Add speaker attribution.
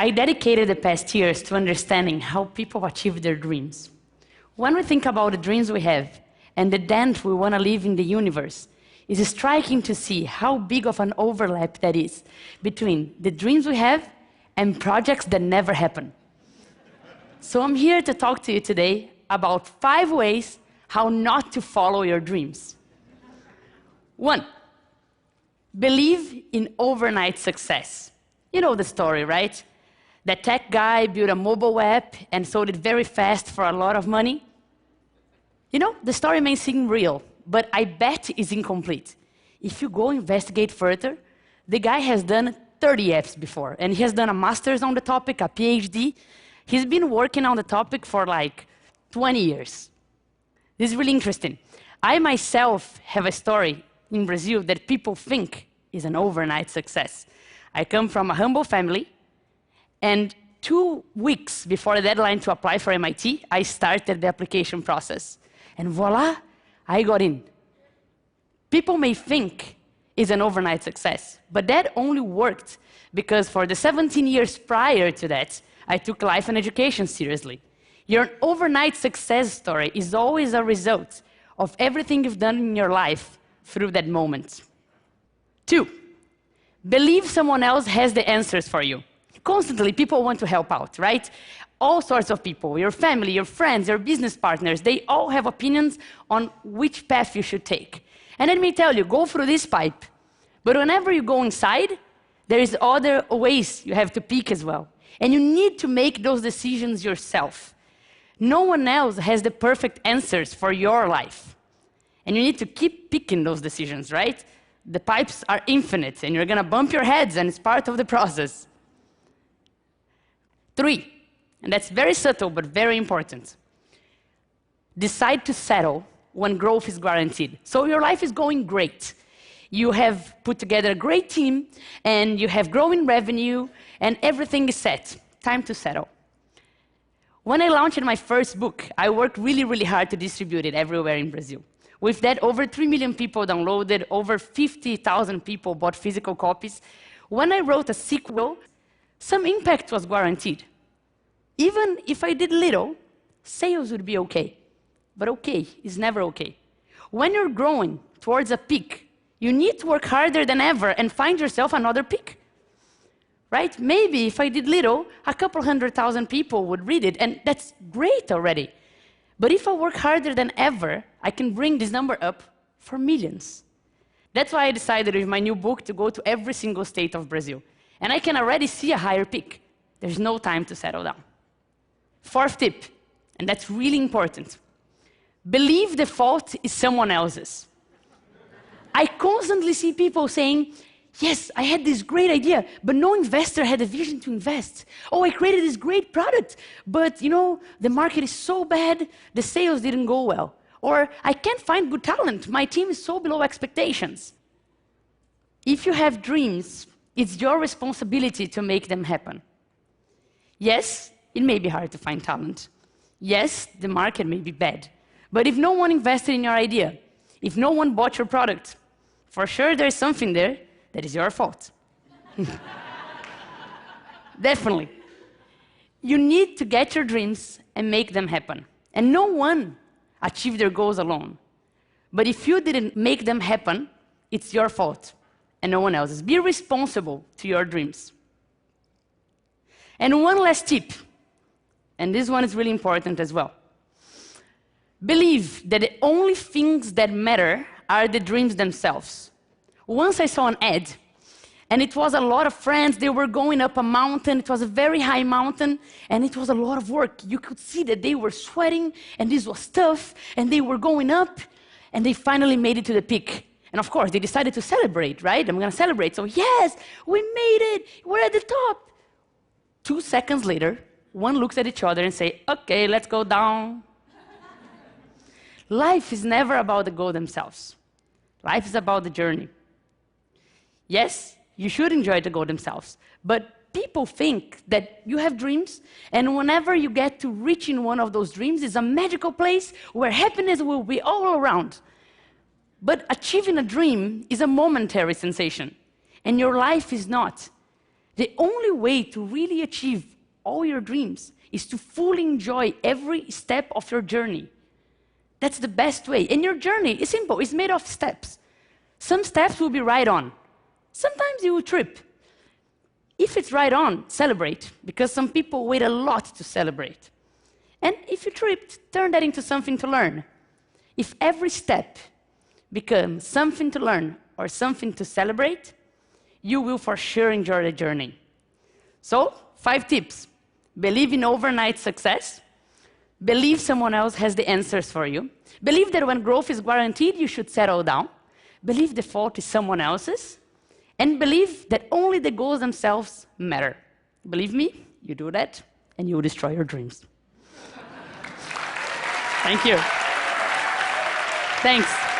Speaker 1: I dedicated the past years to understanding how people achieve their dreams. When we think about the dreams we have and the dent we want to leave in the universe, it's striking to see how big of an overlap that is between the dreams we have and projects that never happen. So I'm here to talk to you today about 5 ways how not to follow your dreams. 1, believe in overnight success. You know the story, right? That tech guy built a mobile app and sold it very fast for a lot of money. You know, the story may seem real, but I bet it's incomplete. If you go investigate further, the guy has done 30 apps before, and he has done a master's on the topic, a PhD. He's been working on the topic for like 20 years. This is really interesting. I myself have a story in Brazil that people think is an overnight success. I come from a humble family, and 2 weeks before the deadline to apply for MIT, I started the application process. And voila, I got in. People may think it's an overnight success, but that only worked because for the 17 years prior to that, I took life and education seriously. Your overnight success story is always a result of everything you've done in your life through that moment. 2, believe someone else has the answers for you. Constantly, people want to help out, right? All sorts of people, your family, your friends, your business partners, they all have opinions on which path you should take. And let me tell you, go through this pipe. But whenever you go inside, there is other ways you have to pick as well. And you need to make those decisions yourself. No one else has the perfect answers for your life. And you need to keep picking those decisions, right? The pipes are infinite, and you're gonna bump your heads, and it's part of the process. 3, and that's very subtle but very important. Decide to settle when growth is guaranteed. So your life is going great. You have put together a great team, and you have growing revenue, and everything is set. Time to settle. When I launched my first book, I worked really, really hard to distribute it everywhere in Brazil. With that, over 3 million people downloaded, over 50,000 people bought physical copies. When I wrote a sequel, some impact was guaranteed. Even if I did little, sales would be okay. But okay is never okay. When you're growing towards a peak, you need to work harder than ever and find yourself another peak. Right? Maybe if I did little, a couple 100,000 people would read it, and that's great already. But if I work harder than ever, I can bring this number up for millions. That's why I decided with my new book to go to every single state of Brazil. And I can already see a higher peak. There's no time to settle down. 4th tip, and that's really important. Believe the fault is someone else's. I constantly see people saying, yes, I had this great idea, but no investor had a vision to invest. Oh, I created this great product, but you know, the market is so bad, the sales didn't go well. Or I can't find good talent, my team is so below expectations. If you have dreams, it's your responsibility to make them happen. Yes, it may be hard to find talent. Yes, the market may be bad. But if no one invested in your idea, if no one bought your product, for sure there's something there that is your fault. Definitely. You need to get your dreams and make them happen. And no one achieved their goals alone. But if you didn't make them happen, it's your fault and no one else's. Be responsible to your dreams. And one last tip, and this one is really important as well. Believe that the only things that matter are the dreams themselves. Once I saw an ad, and it was a lot of friends, they were going up a mountain, it was a very high mountain, and it was a lot of work. You could see that they were sweating, and this was tough, and they were going up, and they finally made it to the peak. And of course, they decided to celebrate, right? I'm gonna celebrate, so yes, we made it, we're at the top. 2 seconds later, one looks at each other and say, okay, let's go down. Life is never about the goal themselves. Life is about the journey. Yes, you should enjoy the goal themselves, but people think that you have dreams, and whenever you get to reaching one of those dreams, it's a magical place where happiness will be all around. But achieving a dream is a momentary sensation, and your life is not. The only way to really achieve all your dreams is to fully enjoy every step of your journey. That's the best way. And your journey is simple, it's made of steps. Some steps will be right on. Sometimes you will trip. If it's right on, celebrate, because some people wait a lot to celebrate. And if you tripped, turn that into something to learn. If every step becomes something to learn or something to celebrate, you will for sure enjoy the journey. So, 5 tips. Believe in overnight success. Believe someone else has the answers for you. Believe that when growth is guaranteed, you should settle down. Believe the fault is someone else's. And believe that only the goals themselves matter. Believe me, you do that, and you will destroy your dreams. Thank you. Thanks.